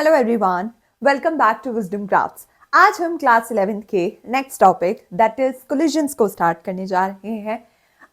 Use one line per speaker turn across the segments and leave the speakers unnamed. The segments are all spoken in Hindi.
Hello everyone, welcome back to Wisdom Crafts. आज हम क्लास 11th के next topic that is collisions को स्टार्ट करने जा रहे हैं।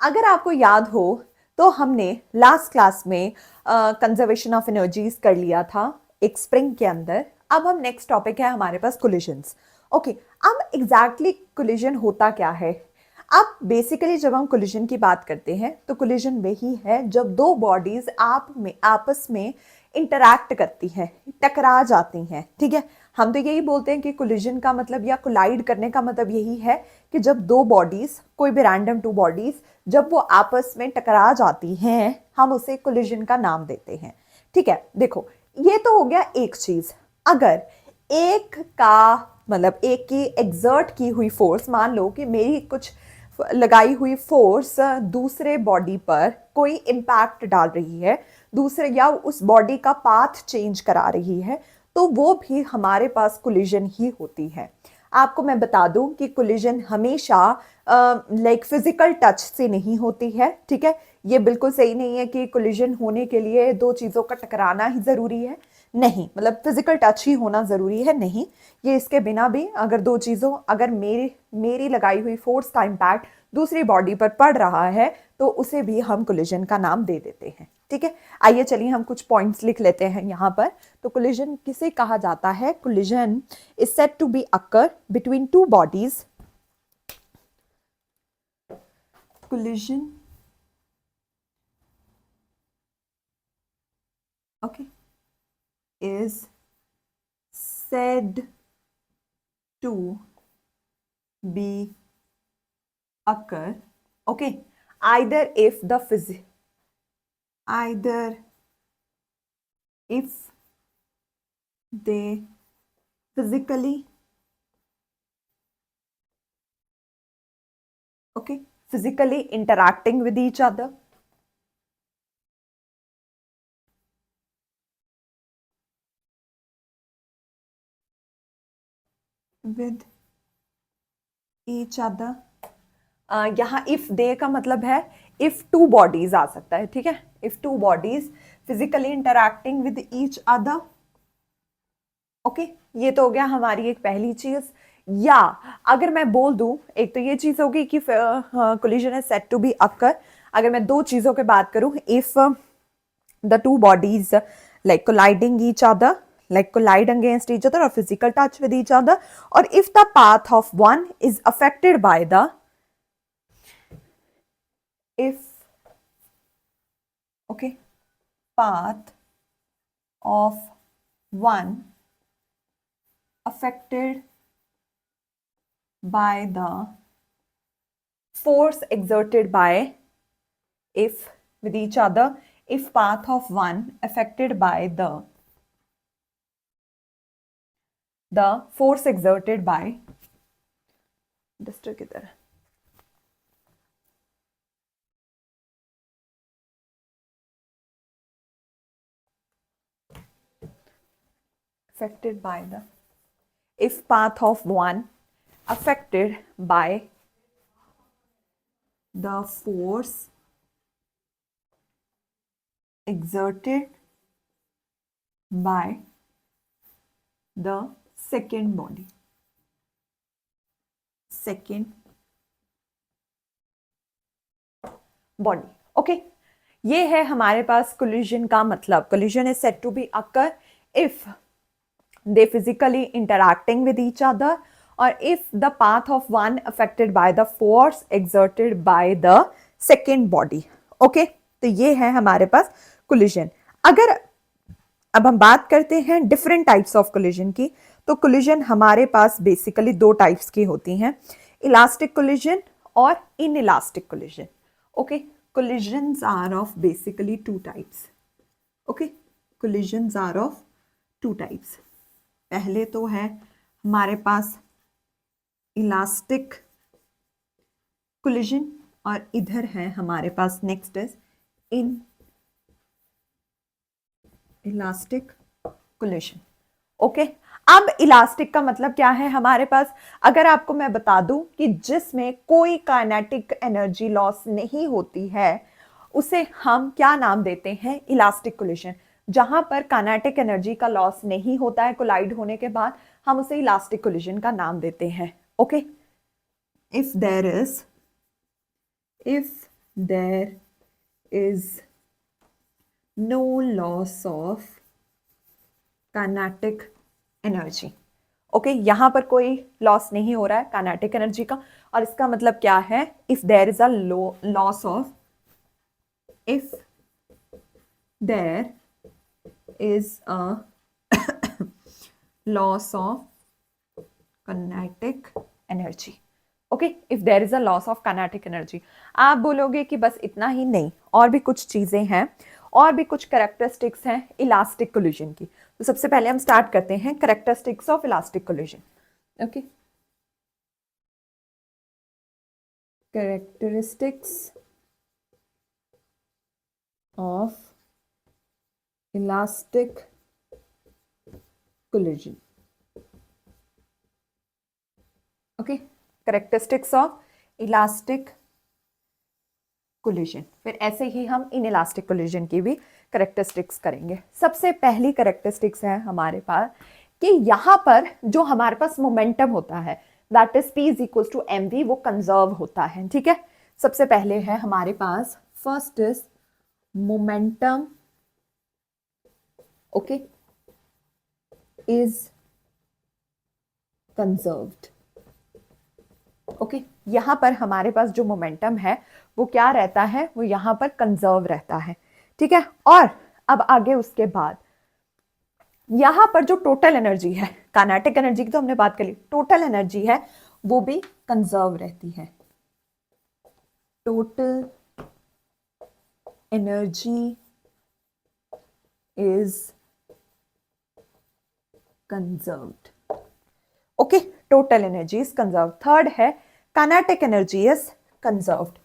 अगर आपको याद हो तो हमने लास्ट क्लास में कंजर्वेशन ऑफ एनर्जीज कर लिया था एक स्प्रिंग के अंदर। अब हम नेक्स्ट टॉपिक है हमारे पास कोलिजन्स। ओके, अब एग्जैक्टली कोलिजन होता क्या है? अब बेसिकली जब हम कोलिजन की बात करते हैं तो कोलिजन वही है जब दो बॉडीज आपस में इंटरैक्ट करती हैं, टकरा जाती हैं। ठीक है, हम तो यही बोलते हैं कि कोलिजन का मतलब या कोलाइड करने का मतलब यही है कि जब दो बॉडीज, कोई भी रैंडम टू बॉडीज, जब वो आपस में टकरा जाती हैं हम उसे कोलिजन का नाम देते हैं। ठीक है, देखो ये तो हो गया एक चीज। अगर एक का मतलब एक की एग्जर्ट की हुई फोर्स, मान लो कि मेरी कुछ लगाई हुई फोर्स दूसरे बॉडी पर कोई इम्पैक्ट डाल रही है, दूसरे या उस बॉडी का पाथ चेंज करा रही है, तो वो भी हमारे पास कोलिजन ही होती है। आपको मैं बता दूं कि कोलिजन हमेशा लाइक फिजिकल टच से नहीं होती है। ठीक है, ये बिल्कुल सही नहीं है कि कोलिजन होने के लिए दो चीज़ों का टकराना ही ज़रूरी है। नहीं, मतलब फिजिकल टच ही होना ज़रूरी है, नहीं। ये इसके बिना भी अगर दो चीज़ों, अगर मेरी लगाई हुई फोर्स का इम्पैक्ट दूसरी बॉडी पर पड़ रहा है तो उसे भी हम कोलिजन का नाम दे देते हैं। ठीक है, आइए चलिए हम कुछ पॉइंट्स लिख लेते हैं यहाँ पर। तो कोलिजन किसे कहा जाता है? Collision is said to be occur between two bodies. Collision okay is said to be occur, okay, either if they physically, okay, physically interacting with each other, with each other। यहाँ इफ दे का मतलब है इफ टू बॉडीज आ सकता है। ठीक है, if two bodies physically interacting with each other. Okay, ये तो हो गया हमारी एक पहली चीज। या अगर मैं बोल दूं, एक तो ये चीज होगी कि collision is said to be occur. अगर मैं दो चीजों की बात करूं, if the two bodies like colliding each other, like collide against each other or physical touch with each other, or if the path of one is affected by the, if okay, path of one affected by the force exerted by, if with each other, if path of one affected by the force exerted by, duster किधर है? affected by the, if path of one affected by the force exerted by the second body, okay. ये है हमारे पास कोलिजन का मतलब। Collision is said to be occur if they physically interacting with each other, और if the path of one affected by the force exerted by the second body. Okay, तो ये है हमारे पास कोलिजन। अगर अब हम बात करते हैं डिफरेंट टाइप्स ऑफ कोलिजन की, तो कोलिजन हमारे पास बेसिकली दो टाइप्स की होती हैं, इलास्टिक कोलिजन और inelastic collision. Okay, collisions are of basically two types. Okay, collisions are of two types. पहले तो है हमारे पास इलास्टिक collision और इधर है हमारे पास next is inelastic collision. Okay, अब इलास्टिक का मतलब क्या है हमारे पास? अगर आपको मैं बता दूं कि जिसमें कोई काइनेटिक एनर्जी लॉस नहीं होती है उसे हम क्या नाम देते हैं? Elastic collision. जहां पर काइनेटिक एनर्जी का लॉस नहीं होता है कोलाइड होने के बाद, हम उसे इलास्टिक कोलिजन का नाम देते हैं। Okay, if there is no loss of kinetic energy. Okay, यहां पर कोई लॉस नहीं हो रहा है काइनेटिक एनर्जी का, और इसका मतलब क्या है, if there is a loss of, if there is a loss of kinetic energy. Okay, if there is a loss of kinetic energy. आप बोलोगे कि बस इतना ही नहीं, और भी कुछ चीजें हैं, और भी कुछ कैरेक्टरिस्टिक्स हैं इलास्टिक कोलिजन की। तो सबसे पहले हम स्टार्ट करते हैं characteristics of elastic collision. Okay, characteristics of elastic collision. Okay, characteristics of elastic collision. फिर ऐसे ही हम इन इलास्टिक कोलिजन की भी कैरेक्टरिस्टिक्स करेंगे। सबसे पहली कैरेक्टरिस्टिक्स है हमारे पास कि यहां पर जो हमारे पास मोमेंटम होता है, that is P is equal to mv, वो कंजर्व होता है। ठीक है, सबसे पहले है हमारे पास, first is momentum, okay, is conserved. Okay, यहां पर हमारे पास जो मोमेंटम है वो क्या रहता है, वो यहां पर कंजर्व रहता है। ठीक है, और अब आगे उसके बाद यहां पर जो टोटल एनर्जी है, काइनेटिक एनर्जी की तो हमने बात कर ली, टोटल एनर्जी है वो भी कंजर्व रहती है। Total energy is conserved. Okay, total energy is conserve. Third है kinetic energy is conserved.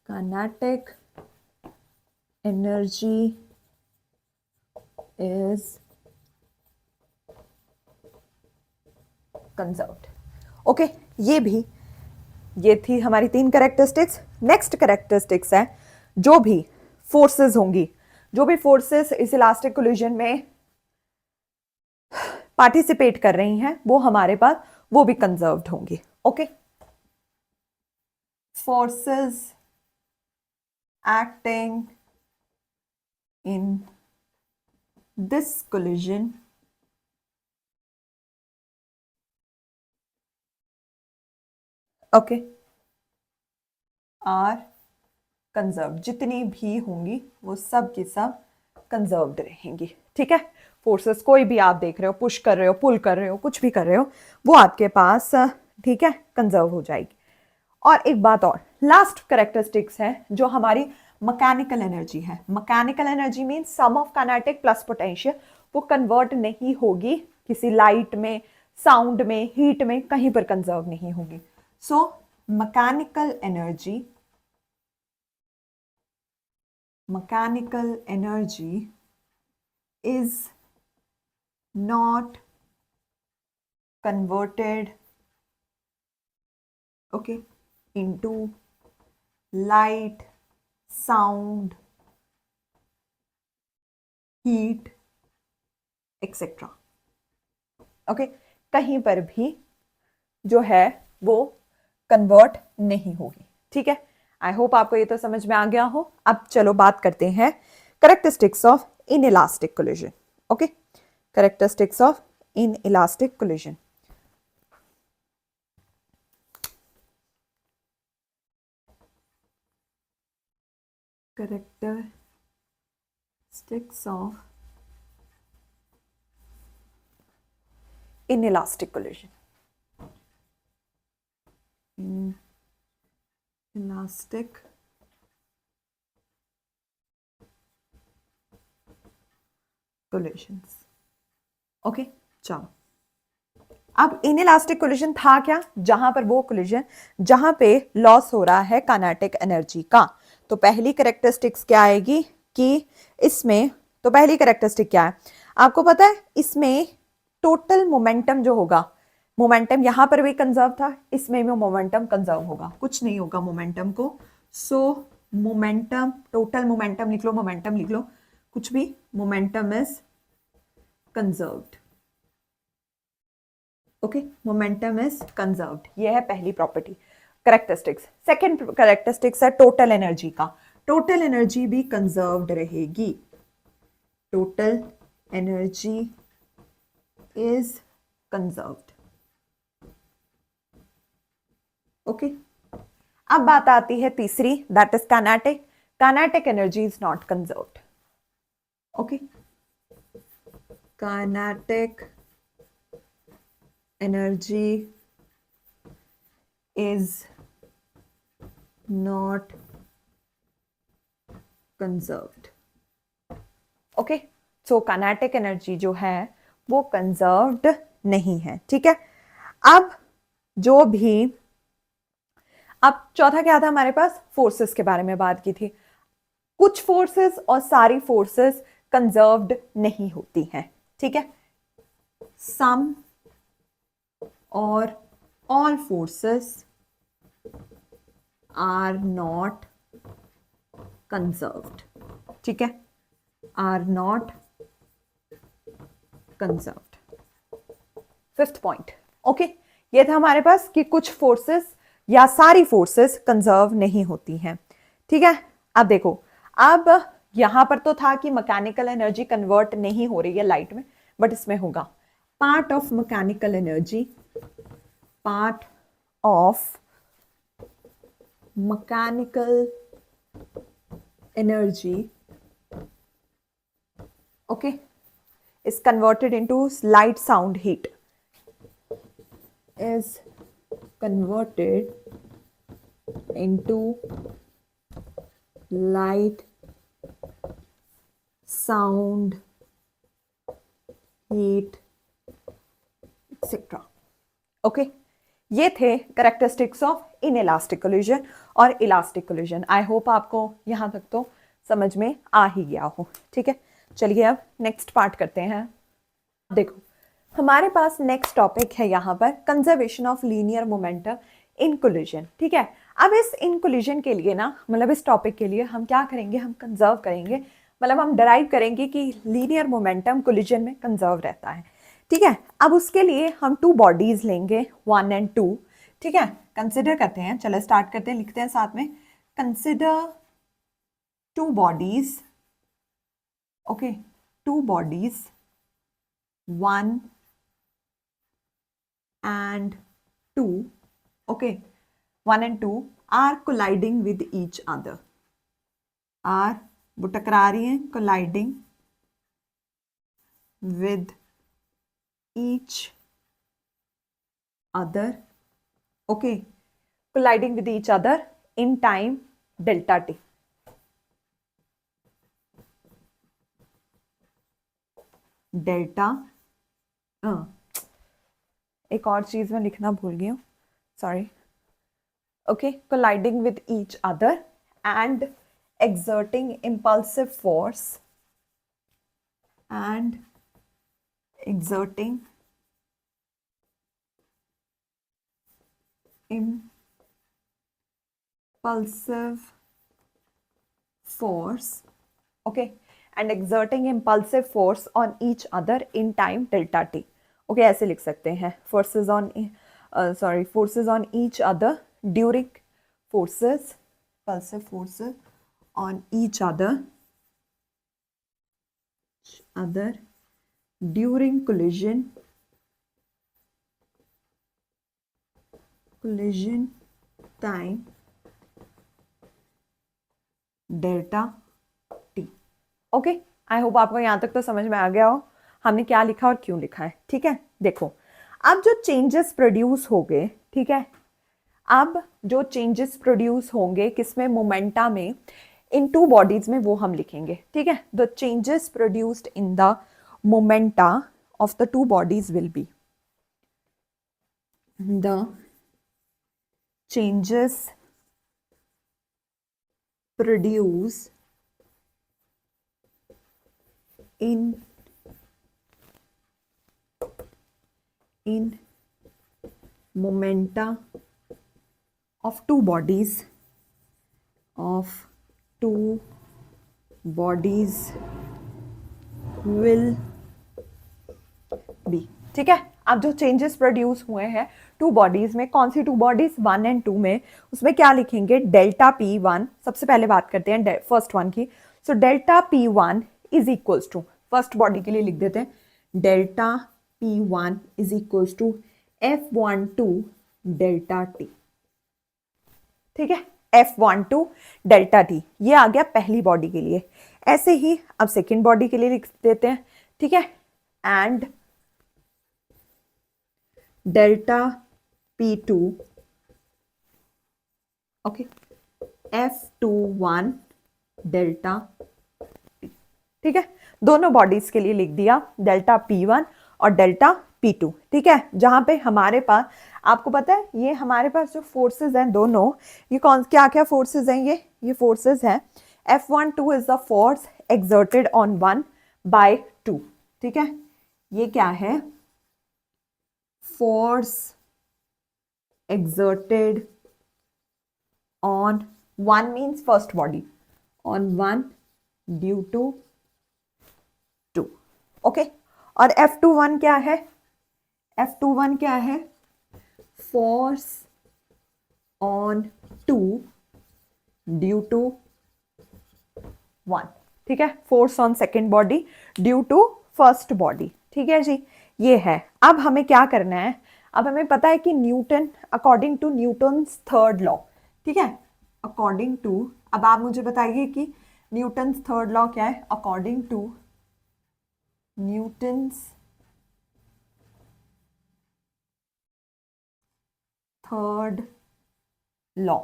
Kinetic energy is conserved. Okay, ये थी हमारी 3 कैरेक्टरिस्टिक्स। नेक्स्ट कैरेक्टरिस्टिक्स है, जो भी फोर्सेस होंगी, जो भी फोर्सेस इस इलास्टिक कोलिजन में पार्टिसिपेट कर रही हैं, वो हमारे पास वो भी कंजर्व्ड होंगी। Okay, forces acting in this collision okay are conserve. जितनी भी होंगी वो सब की सब कंजर्व्ड रहेंगी। ठीक है, फोर्सेस कोई भी आप देख रहे हो, पुश कर रहे हो, पुल कर रहे हो, कुछ भी कर रहे हो, वो आपके पास ठीक है कंजर्व हो जाएगी। और एक बात और, लास्ट कैरेक्टरिस्टिक्स है जो हमारी मैकेनिकल एनर्जी है। Mechanical energy mean sum of kinetic plus potential, वो कन्वर्ट नहीं होगी किसी लाइट में, साउंड में, हीट में, कहीं पर कंजर्व नहीं होगी। So mechanical energy is not converted, okay, into light, sound, heat, etc. Okay, कहीं पर भी जो है वो कन्वर्ट नहीं होगी। ठीक है, आई होप आपको ये तो समझ में आ गया हो। अब चलो बात करते हैं characteristics of inelastic collision. Okay, characteristics of inelastic collision. Characteristics of inelastic collision. Inelastic collisions. Okay, चलो, अब इनइलास्टिक कोलिजन था क्या, जहां पर वो कोलिजन जहां पे लॉस हो रहा है काइनेटिक एनर्जी का। तो पहली कैरेक्टरिस्टिक्स क्या आएगी कि इसमें, तो पहली कैरेक्टरिस्टिक क्या है आपको पता है, इसमें टोटल मोमेंटम जो होगा, मोमेंटम यहां पर भी कंजर्व था, इसमें भी मोमेंटम कंजर्व होगा, कुछ नहीं होगा मोमेंटम को। सो मोमेंटम, टोटल मोमेंटम लिख लो, मोमेंटम लिख लो, कुछ भी, momentum is conserved. Okay, momentum is conserved, ये है पहली प्रॉपर्टी, करेक्टरिस्टिक्स। सेकंड करेक्टरिस्टिक्स है टोटल एनर्जी का, टोटल एनर्जी भी कंजर्व्ड रहेगी, total energy is conserved. Okay, अब बात आती है तीसरी, that is kinetic, kinetic energy is not conserved. Okay, kinetic energy is not conserved. Okay, so kinetic energy जो है वो कंजर्व्ड नहीं है, ठीक है। अब जो भी, अब चौथा क्या था हमारे पास, फोर्सेस के बारे में बात की थी। कुछ फोर्सेस और सारी फोर्सेस कंजर्व्ड नहीं होती हैं, ठीक है। Some or all forces are not conserved, ठीक है, are not conserved. Fifth point, okay, ये था हमारे पास कि कुछ फोर्सेस या सारी फोर्सेस कंजर्व नहीं होती हैं, ठीक है। अब देखो, अब यहां पर तो था कि मैकेनिकल एनर्जी कन्वर्ट नहीं हो रही है लाइट में, बट इसमें होगा part of mechanical energy, part of mechanical energy, okay, is converted into light sound heat, is converted into light sound heat etc. okay, ये थे करेक्टरिस्टिक्स ऑफ इनइलास्टिक कोलिजन और इलास्टिक कोलिजन। आई होप आपको यहाँ तक तो समझ में आ ही गया हो, ठीक है। चलिए अब नेक्स्ट पार्ट करते हैं। देखो, हमारे पास नेक्स्ट टॉपिक है यहाँ पर conservation of linear momentum in collision, ठीक है। अब इस इन कोलिजन के लिए ना, मतलब इस टॉपिक के लिए हम क्या करेंगे, हम कंजर्व करेंगे, मतलब हम डराइव करेंगे कि लीनियर मोमेंटम कोलिजन में कंजर्व रहता है, ठीक है। अब उसके लिए हम टू बॉडीज लेंगे, 1 and 2, ठीक है। कंसिडर करते हैं, चलो स्टार्ट करते हैं, लिखते हैं साथ में, consider two bodies, okay, two bodies 1 and 2, okay, 1 and 2 are colliding with each other, are, वो टकरा रही हैं, colliding with each other, okay, colliding with each other in time delta t, delta, एक और चीज में लिखना भूल गई हूँ, sorry, okay, colliding with each other and exerting impulsive force and exerting impulsive force, okay, and exerting impulsive force on each other in time delta t, okay, ऐसे लिख सकते हैं, forces on forces on each other during, forces, impulsive forces on each other during collision time delta T, okay. I hope आपको यहां तक तो समझ में आ गया हो हमने क्या लिखा और क्यों लिखा है, ठीक है। देखो, अब जो चेंजेस प्रोड्यूस हो गए, ठीक है, अब जो चेंजेस प्रोड्यूस होंगे किसमें, मोमेंटा में, इन टू बॉडीज में, वो हम लिखेंगे, ठीक है। The changes produced in the momenta of the two bodies will be the changes produced in momenta of two bodies two bodies will be। ठीक है, अब जो चेंजेस प्रोड्यूस हुए हैं टू बॉडीज में, कौन सी टू बॉडीज, 1 और 2 में, उसमें क्या लिखेंगे, डेल्टा P1। सबसे पहले बात करते हैं फर्स्ट वन की। So delta P1 is equals to, first body के लिए लिख देते हैं, delta P1 is equals to F12 delta T। ठीक है, F12 डेल्टा T, ये आ गया पहली बॉडी के लिए। ऐसे ही अब सेकेंड बॉडी के लिए लिख देते हैं। ठीक है, and delta P2 okay F21 delta T। ठीक है, दोनों बॉडीज के लिए लिख दिया डेल्टा P1 और डेल्टा P2। ठीक है, जहां पे हमारे पास, आपको पता है ये हमारे पास जो फोर्सेस हैं दोनों, ये कौन क्या क्या फोर्सेस हैं, ये फोर्सेस हैं। F12 is the force exerted on 1 by 2। ठीक है, ये क्या है, force exerted on 1 means first body, on 1 due to 2। Okay, और F21 क्या है, F21 क्या है, force on 2 due to 1। ठीक है, force on second body due to first body. ठीक है जी, ये है। अब हमें क्या करना है, अब हमें पता है कि Newton, according to Newton's third law, ठीक है, अकॉर्डिंग टू, अब आप मुझे बताइए कि न्यूटन्स थर्ड लॉ क्या है। According to Newton's third law,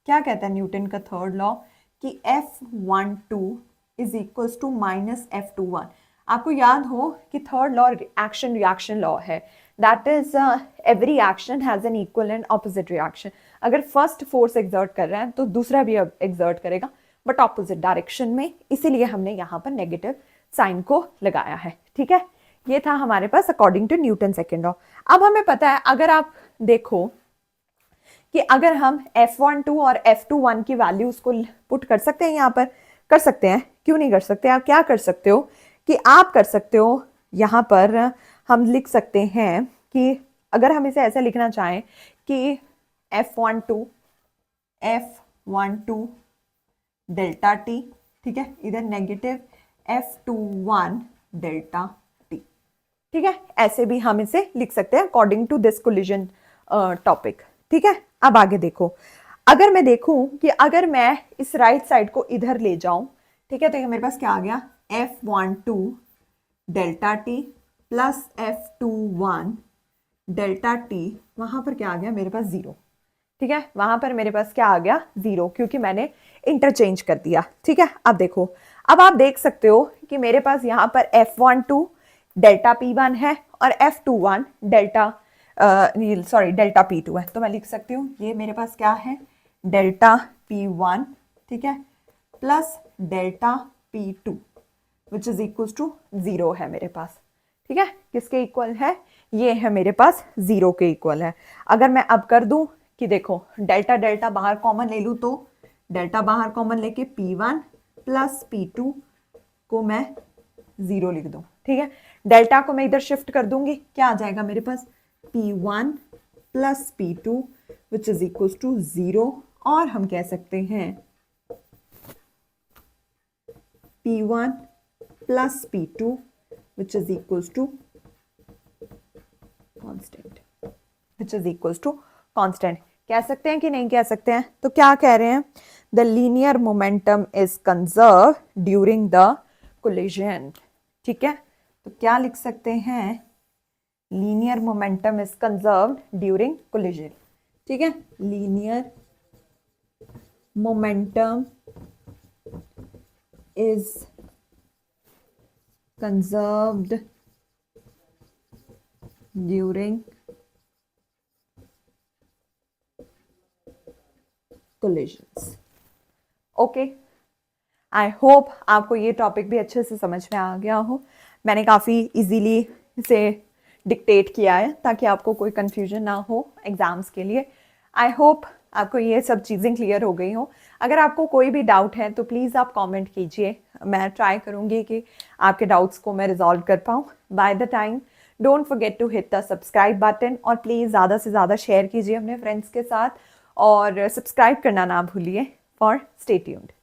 क्या कहता है न्यूटन का थर्ड लॉ, कि F12 is equals to minus F21। आपको याद हो कि third law action reaction law है, that is every action has an equal and opposite reaction. अगर फर्स्ट फोर्स एक्सर्ट कर रहा है तो दूसरा भी एक्सर्ट करेगा, बट ऑपोजिट डायरेक्शन में, इसीलिए हमने यहाँ पर नेगेटिव साइन को लगाया है। ठीक है, ये था हमारे पास according to Newton second law. अब हमें पता है, अगर आप देखो कि अगर हम F12 और F21 की वैल्यूज को पुट कर सकते हैं यहाँ पर, कर सकते हैं, क्यों नहीं कर सकते। आप क्या कर सकते हो कि आप कर सकते हो, यहाँ पर हम लिख सकते हैं कि अगर हम इसे ऐसा लिखना चाहें कि F12 डेल्टा T, ठीक है, इधर नेगेटिव F21 डेल्टा T। ठीक है, ऐसे भी हम इसे लिख सकते हैं according to this collision topic. ठीक है, अब आगे देखो, अगर मैं देखूं कि अगर मैं इस राइट साइड को इधर ले जाऊं, ठीक है, तो ये मेरे पास क्या आ गया, F12 delta T plus F21 delta T, वहां पर क्या आ गया मेरे पास 0। ठीक है, वहां पर मेरे पास क्या आ गया, 0, क्योंकि मैंने इंटरचेंज कर दिया। ठीक है, अब देखो, अब आप देख सकते हो कि मेरे पास यहाँ पर F12 डेल्टा P1 है और F21 डेल्टा डेल्टा P2 है। तो मैं लिख सकती हूँ ये मेरे पास क्या है, डेल्टा P1, ठीक है, plus delta P2 which is equal to 0 है मेरे पास। ठीक है, किसके इक्वल है, ये है मेरे पास 0 के इक्वल है। अगर मैं अब कर दूं कि देखो, डेल्टा डेल्टा बाहर कॉमन ले लूँ, तो डेल्टा बाहर कॉमन लेके P1 प्लस P2 को मैं 0 लिख दूं। ठीक है, डेल्टा को मैं इधर शिफ्ट कर दूंगी, क्या आ जाएगा मेरे पास, P1 plus P2 which is equal to 0, और हम कह सकते हैं P1 plus P2 which is equal to constant, which is equal to constant. कह सकते हैं कि नहीं कह सकते हैं, तो क्या कह रहे हैं, the linear momentum is conserve during the collision. ठीक है, तो क्या लिख सकते हैं, linear momentum is conserved during collision. ठीक है, linear momentum is conserved during collisions. Okay, I hope आपको ये टॉपिक भी अच्छे से समझ में आ गया हो। मैंने काफ़ी इजीली इसे डिक्टेट किया है ताकि आपको कोई कंफ्यूजन ना हो एग्जाम्स के लिए। आई होप आपको ये सब चीज़ें क्लियर हो गई हों। अगर आपको कोई भी डाउट है तो प्लीज़ आप कमेंट कीजिए, मैं ट्राई करूँगी कि आपके डाउट्स को मैं रिजॉल्व कर पाऊँ by the time. Don't forget to hit the subscribe button और प्लीज़ ज़्यादा से ज़्यादा शेयर कीजिए अपने फ्रेंड्स के साथ और सब्सक्राइब करना ना भूलिए। For stay tuned.